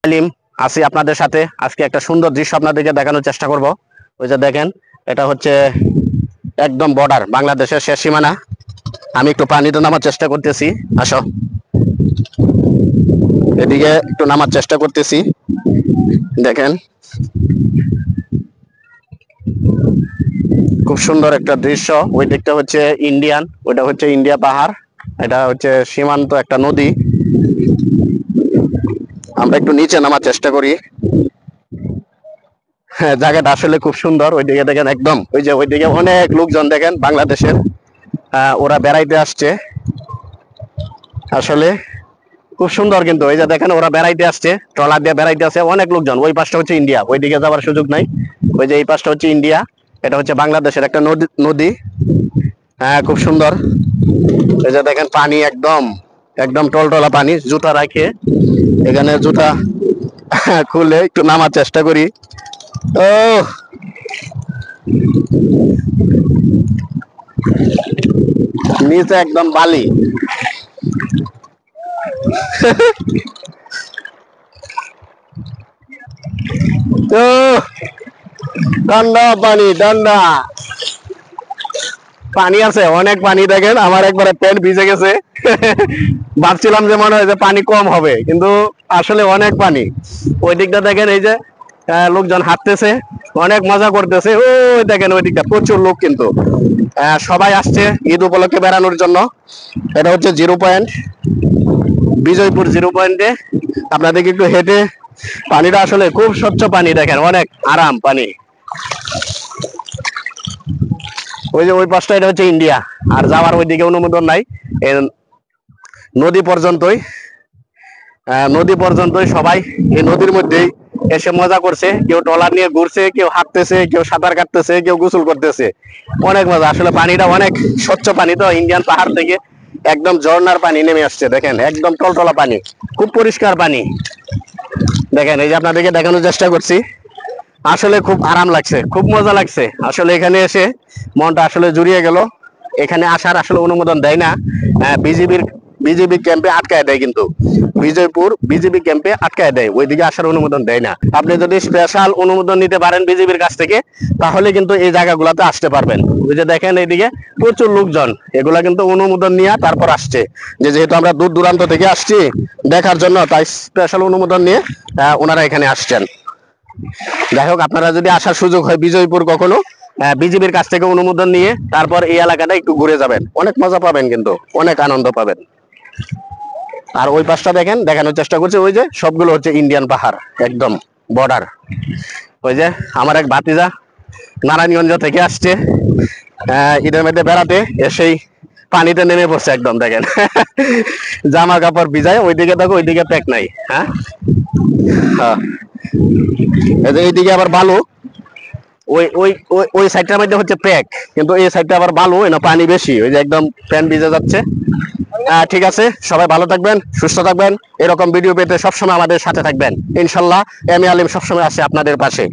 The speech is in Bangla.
আলিম আছি আপনাদের সাথে। আজকে একটা সুন্দর দৃশ্য আপনাদেরকে দেখানোর চেষ্টা করব। ওই যে দেখেন, এটা হচ্ছে একদম বর্ডার, বাংলাদেশের শেষ সীমানা। আমি একটু পানিতে নামার চেষ্টা করতেছি, আসো এদিকে একটু নামার চেষ্টা করতেছি। দেখেন খুব সুন্দর একটা দৃশ্য। ওই দিকটা হচ্ছে ইন্ডিয়ান, ওইটা হচ্ছে ইন্ডিয়া পাহাড়, এটা হচ্ছে সীমান্ত একটা নদী। আমরা একটু নিচে নামার চেষ্টা করি। হ্যাঁ, জায়গাটা আসলে খুব সুন্দর। ওইদিকে দেখেন একদম, ওই যে ওইদিকে অনেক লোকজন দেখেন বাংলাদেশের, ওরা বেড়াইতে আসছে। আসলে খুব সুন্দর, কিন্তু এই যে দেখেন ওরা বেড়াইতে আসছে, ট্রলার দিয়ে বেড়াইতে আসে অনেক লোকজন। ওই পাশটা হচ্ছে ইন্ডিয়া, ওইদিকে যাওয়ার সুযোগ নাই। ওই যে এই পাশটা হচ্ছে ইন্ডিয়া, এটা হচ্ছে বাংলাদেশের একটা নদী। হ্যাঁ, খুব সুন্দর। এই যে দেখেন পানি একদম একদম টলটলা পানি। জুতা রাখে এখানে, জুতা খুলে একটু নামার চেষ্টা করি। ও নিচে একদম বালি। তো ঠান্ডা পানি, ঠান্ডা পানি আছে, অনেক পানি। দেখেন আমার একবারে প্যান্ট ভিজে গেছে। ভাবছিলাম যে মনে হয় যে পানি কম হবে, কিন্তু আসলে অনেক পানি। ওই দিকটা দেখেন, এই যে লোকজন হাঁটতেছে, অনেক মজা করতেছে। ওই দেখেন ওই দিকটা প্রচুর লোক, কিন্তু সবাই আসছে ঈদ উপলক্ষে বেড়ানোর জন্য। এটা হচ্ছে 0 পয়েন্ট, বিজয়পুর 0 পয়েন্টে। আপনাদেরকে একটু হেঁটে, পানিটা আসলে খুব স্বচ্ছ পানি, দেখেন অনেক আরাম পানি। ওই যে ওই পাশটা, এটা হচ্ছে ইন্ডিয়া। আর যাওয়ার ওইদিকে অনুমোদন নাই, নদী পর্যন্তই। নদী পর্যন্তই সবাই এই নদীর মধ্যেই এসে মজা করছে। কেউ ট্রলার নিয়ে ঘুরছে, কেউ হাঁটতেছে, কেউ সাঁতার কাটতেছে, কেউ গোসল করতেছে। অনেক মজা। আসলে পানিটা অনেক স্বচ্ছ পানি, তো ইন্ডিয়ান পাহাড় থেকে একদম ঝর্ণার পানি নেমে আসছে। দেখেন একদম টলটলা পানি, খুব পরিষ্কার পানি। দেখেন এই যে আপনাদেরকে দেখানোর চেষ্টা করছি। আসলে খুব আরাম লাগছে, খুব মজা লাগছে। আসলে এখানে এসে মনটা আসলে জুড়িয়ে গেল। এখানে আসার আসলে অনুমোদন দেয় না, বিজেপি ক্যাম্পে আটকায় দেয়, কিন্তু বিজয়পুর বিজেপি ক্যাম্পে আটকায় দেয়, ওইদিকে আসার অনুমোদন দেয় না। আপনি যদি স্পেশাল অনুমোদন নিতে পারেন বিজেপির কাছ থেকে, তাহলে কিন্তু এই জায়গাগুলোতে আসতে পারবেন। ওই যে দেখেন এইদিকে প্রচুর লোকজন, এগুলা কিন্তু অনুমোদন নিয়ে তারপর আসছে। যেহেতু আমরা দূর দূরান্ত থেকে আসছি দেখার জন্য, তাই স্পেশাল অনুমোদন নিয়ে ওনারা এখানে আসছেন। যাই হোক, আপনারা যদি আসার সুযোগ হয় বিজয়পুর কখনো, বিজেপির কাছ থেকে অনুমোদন নিয়ে তারপর এই এলাকাটা একটু ঘুরে যাবেন, অনেক মজা পাবেন, কিন্তু অনেক আনন্দ পাবেন। আর ওই পাশটা দেখেন, দেখানোর চেষ্টা করছে, ওই যে সবগুলো হচ্ছে ইন্ডিয়ান পাহাড়, একদম বর্ডার। ওই যে আমার এক ভাতিজা নারায়ণগঞ্জ থেকে আসছে ঈদের মধ্যে বেড়াতে, এসেই পানিতে নেমে পড়ছে একদম। দেখেন জামা কাপড় ভিজায়, ওইদিকে দেখো ওইদিকে প্যাক নাই। হ্যাঁ, এইদিকে আবার বালু। ওই ওই ওই ওই সাইডটার মধ্যে হচ্ছে প্যাক, কিন্তু এই সাইডটা আবার বালু, না পানি বেশি। ওই যে একদম প্যান্ট ভিজে যাচ্ছে। ঠিক আছে, সবাই ভালো থাকবেন, সুস্থ থাকবেন। এরকম ভিডিও পেতে সবসময় আমাদের সাথে থাকবেন ইনশাল্লাহ। এম এ আলিম সবসময় আছে আপনাদের পাশে।